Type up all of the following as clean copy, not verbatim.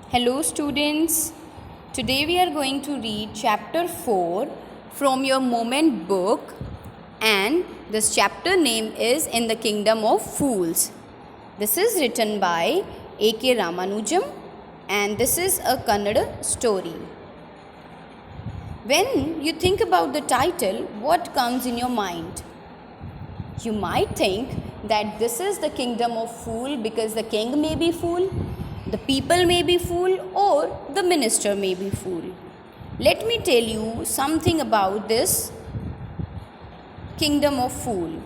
Hello students, today we are going to read chapter 4 from your Moment book, and this chapter name is In the Kingdom of Fools. This is written by A.K. Ramanujam and this is a Kannada story. When you think about the title, what comes in your mind? You might think that this is the kingdom of fool because the king may be fool, the people may be fool, or the minister may be fool. Let me tell you something about this kingdom of fool.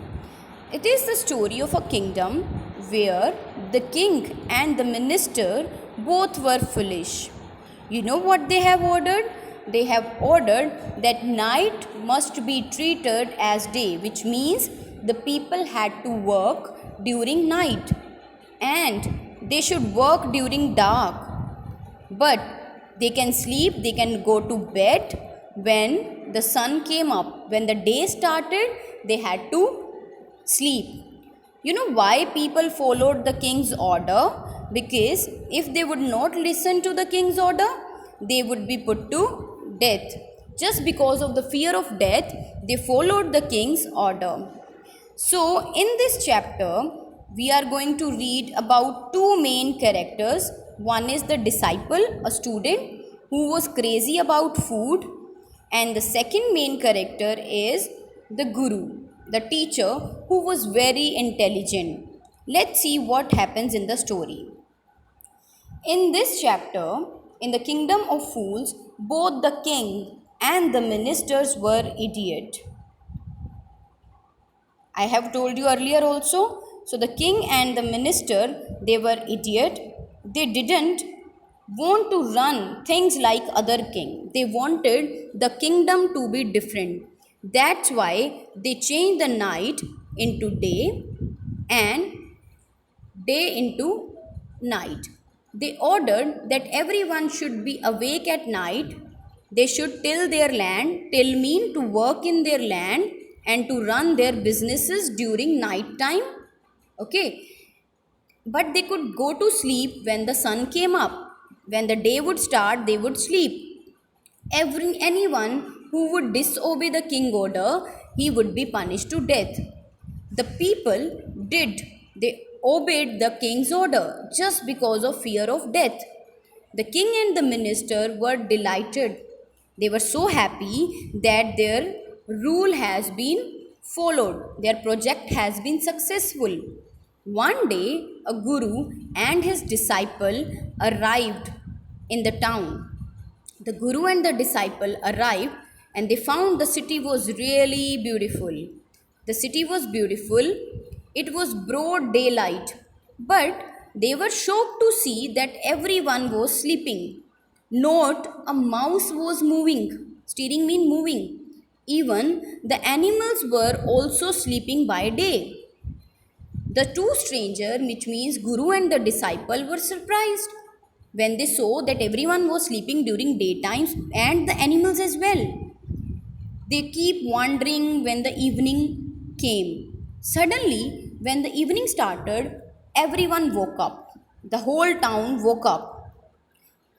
It is the story of a kingdom where the king and the minister both were foolish. You know what they have ordered? They have ordered that night must be treated as day, which means the people had to work during night and they should work during dark. But they can sleep, they can go to bed when the sun came up. When the day started, they had to sleep. You know why people followed the king's order? Because if they would not listen to the king's order, they would be put to death. Just because of the fear of death, they followed the king's order. So, in this chapter, we are going to read about two main characters. One is the disciple, a student who was crazy about food, and the second main character is the guru, the teacher who was very intelligent. Let's see what happens in the story. In this chapter, in the kingdom of fools, both the king and the ministers were idiots. I have told you earlier also. So the king and the minister, they were idiot. They didn't want to run things like other king. They wanted the kingdom to be different. That's why they changed the night into day and day into night. They ordered that everyone should be awake at night. They should till their land, till mean to work in their land and to run their businesses during night time. Okay, but they could go to sleep when the sun came up. When the day would start, they would sleep. Anyone who would disobey the king order, he would be punished to death. The people did. They obeyed the king's order just because of fear of death. The king and the minister were delighted. They were so happy that their rule has been followed, their project has been successful. One day, a guru and his disciple arrived in the town. The guru and the disciple arrived and they found the city was really beautiful. The city was beautiful. It was broad daylight. But they were shocked to see that everyone was sleeping. Not a mouse was moving. Steering means moving. Even the animals were also sleeping by day. The two strangers, which means Guru and the disciple, were surprised when they saw that everyone was sleeping during daytimes and the animals as well. They keep wondering when the evening came. Suddenly, when the evening started, everyone woke up. The whole town woke up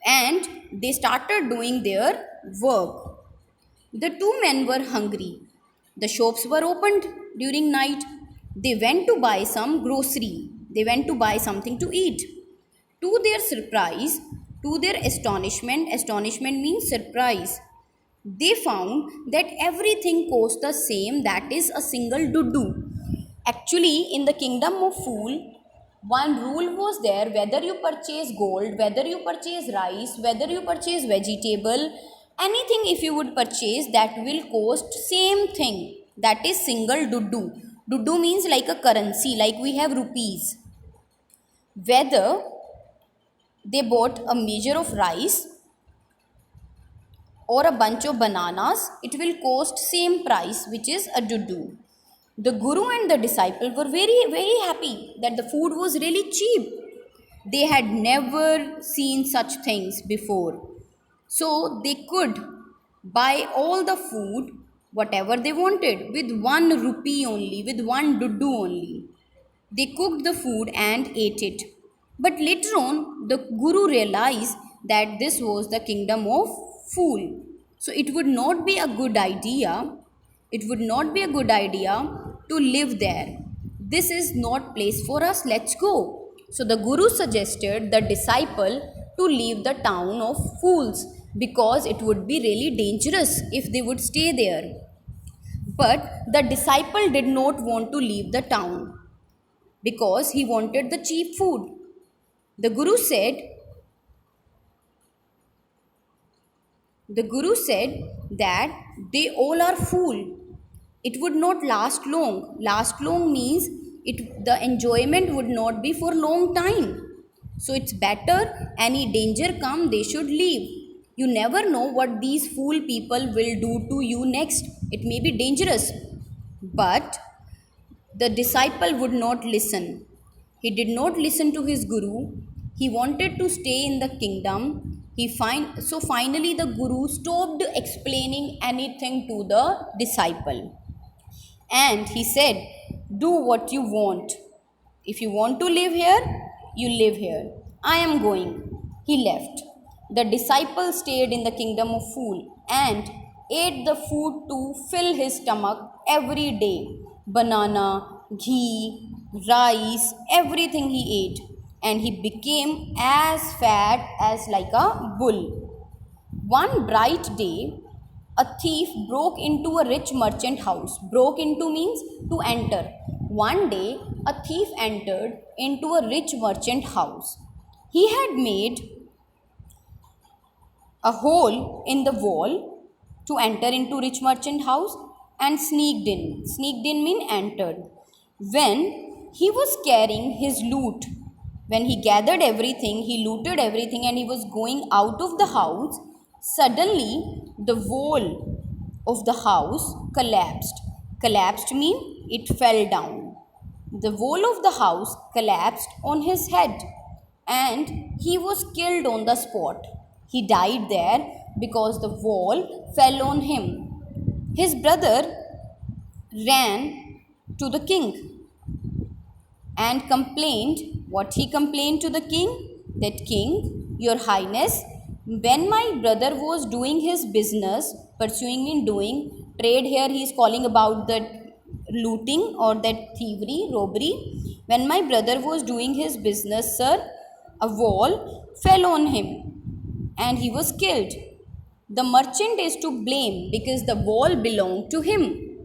and they started doing their work. The two men were hungry. The shops were opened during night. They went to buy some grocery. They went to buy something to eat. To their surprise, to their astonishment means surprise, they found that everything cost the same, that is a single dudu. Actually, in the kingdom of fool, one rule was there: whether you purchase gold, whether you purchase rice, whether you purchase vegetable, anything if you would purchase that will cost same thing, that is single dudu. Dudu means like a currency, like we have rupees. Whether they bought a measure of rice or a bunch of bananas, it will cost same price, which is a dudu. The guru and the disciple were very happy that the food was really cheap. They had never seen such things before. So they could buy all the food, whatever they wanted, with 1 rupee only, with 1 dudu only. They cooked the food and ate it. But later on, the guru realized that this was the kingdom of fool. So it would not be a good idea. It would not be a good idea to live there. This is not place for us. Let's go. So the Guru suggested the disciple to leave the town of fools because it would be really dangerous if they would stay there. But the disciple did not want to leave the town because he wanted the cheap food. The Guru said that they all are fool. It would not last long. Last long means the enjoyment would not be for long time. So it's better any danger come, they should leave. You never know what these fool people will do to you next. It may be dangerous. But the disciple would not listen. He did not listen to his guru. He wanted to stay in the kingdom. So finally the guru stopped explaining anything to the disciple. And he said, do what you want. If you want to live here, you live here. I am going. He left. The disciple stayed in the kingdom of fool and ate the food to fill his stomach every day. Banana, ghee, rice, everything he ate. And he became as fat as like a bull. One bright day, a thief broke into a rich merchant house. Broke into means to enter. One day, a thief entered into a rich merchant house. He had made a hole in the wall to enter into rich merchant house and sneaked in. Sneaked in mean entered. When he was carrying his loot, when he gathered everything, he looted everything and he was going out of the house, suddenly the wall of the house collapsed. Collapsed mean it fell down. The wall of the house collapsed on his head and he was killed on the spot. He died there because the wall fell on him. His brother ran to the king and complained. What he complained to the king? That king, your highness, when my brother was doing his business, pursuing in doing trade, here he is calling about the looting or that thievery, robbery. When my brother was doing his business, sir, a wall fell on him and he was killed. The merchant is to blame because the wall belonged to him.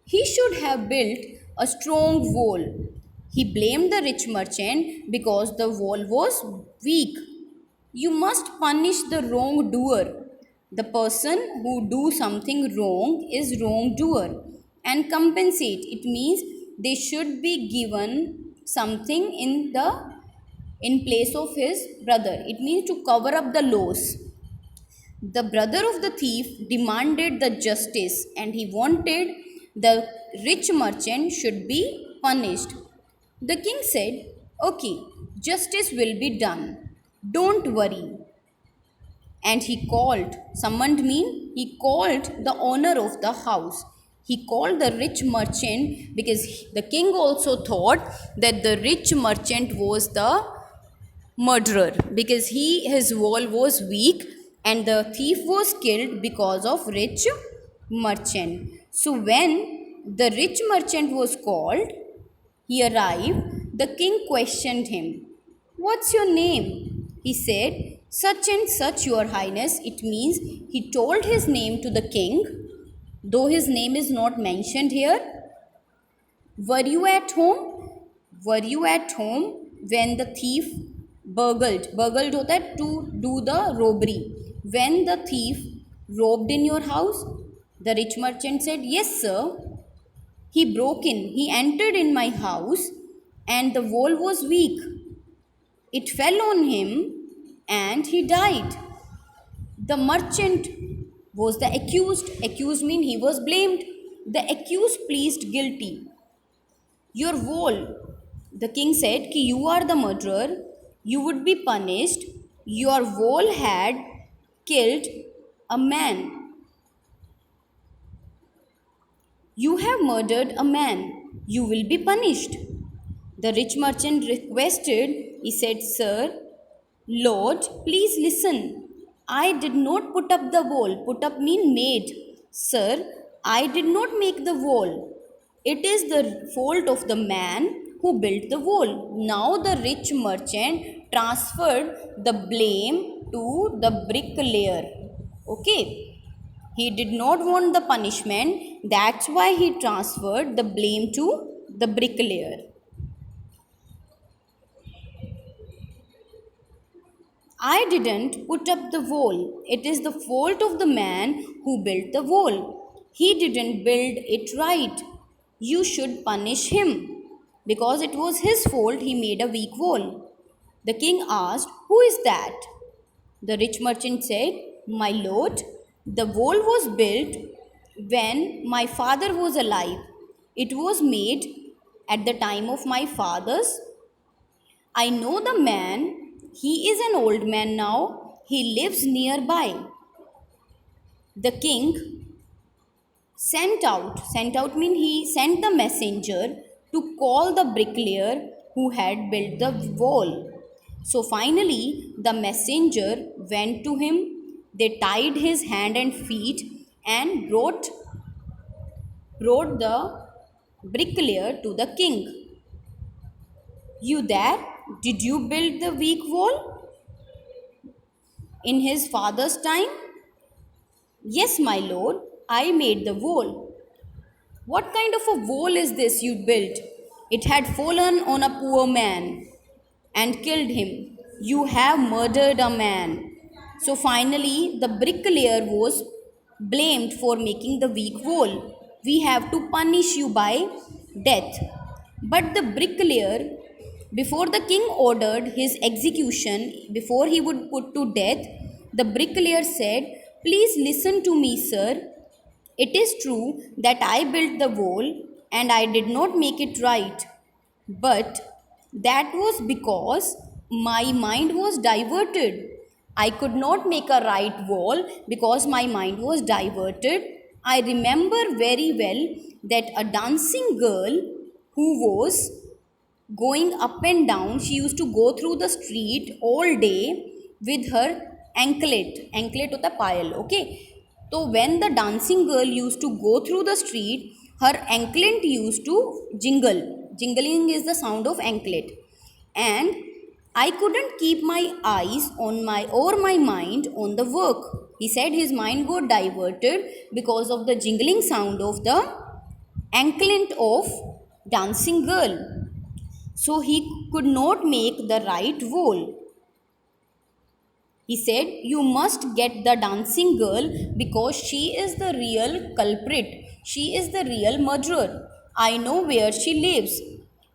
He should have built a strong wall. He blamed the rich merchant because the wall was weak. You must punish the wrongdoer. The person who do something wrong is wrongdoer and compensate. It means they should be given something in place of his brother. It means to cover up the loss. The brother of the thief demanded the justice and he wanted the rich merchant should be punished. The king said, okay, justice will be done. Don't worry. And summoned mean he called the owner of the house. He called the rich merchant because the king also thought that the rich merchant was the murderer because his wall was weak and the thief was killed because of rich merchant. So when the rich merchant was called, he arrived. The king questioned him. What's your name? He said, such and such, your highness. It means he told his name to the king, though his name is not mentioned here. Were you at home? Were you at home when the thief burgled? Burgled hota hai to do the robbery. When the thief robbed in your house? The rich merchant said, yes, sir. He broke in. He entered in my house and the wall was weak. It fell on him and he died. The merchant was the accused. Accused means he was blamed. The accused pleaded guilty. Your wall, the king said, ki you are the murderer, you would be punished. Your wall had killed a man. You have murdered a man. You will be punished. The rich merchant requested, he said, sir, Lord, please listen. I did not put up the wall. Put up mean made. Sir, I did not make the wall. It is the fault of the man who built the wall. Now the rich merchant transferred the blame to the bricklayer. Okay. He did not want the punishment. That's why he transferred the blame to the bricklayer. I didn't put up the wall. It is the fault of the man who built the wall. He didn't build it right. You should punish him because it was his fault he made a weak wall. The king asked, "Who is that?" The rich merchant said, "My lord, the wall was built when my father was alive. It was made at the time of my father's. I know the man. He is an old man now. He lives nearby." The king sent out mean he sent the messenger to call the bricklayer who had built the wall. So finally, the messenger went to him. They tied his hand and feet and brought the bricklayer to the king. "You there? Did you build the weak wall in his father's time?" "Yes, my lord, I made the wall." "What kind of a wall is this you built?" "It had fallen on a poor man and killed him." "You have murdered a man." So finally, the bricklayer was blamed for making the weak wall. "We have to punish you by death." But the bricklayer, before the king ordered his execution, before he would put to death, the bricklayer said, "Please listen to me, sir. It is true that I built the wall and I did not make it right. But that was because my mind was diverted. I could not make a right wall because my mind was diverted. I remember very well that a dancing girl who was going up and down, she used to go through the street all day with her anklet hota payal, okay. So when the dancing girl used to go through the street, her anklet used to jingling is the sound of anklet. And I couldn't keep my eyes on my mind on the work. He said his mind got diverted because of the jingling sound of the anklet of dancing girl. So he could not make the right wall. He said, "You must get the dancing girl because she is the real culprit. She is the real murderer. I know where she lives."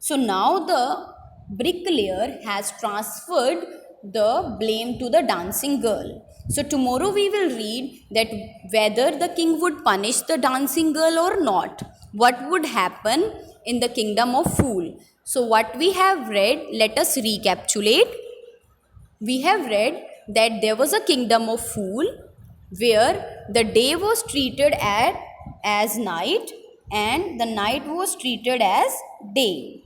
So now the bricklayer has transferred the blame to the dancing girl. So tomorrow we will read that whether the king would punish the dancing girl or not. What would happen in the kingdom of Fool? So what we have read, let us recapitulate. We have read that there was a kingdom of Fool where the day was treated as night and the night was treated as day.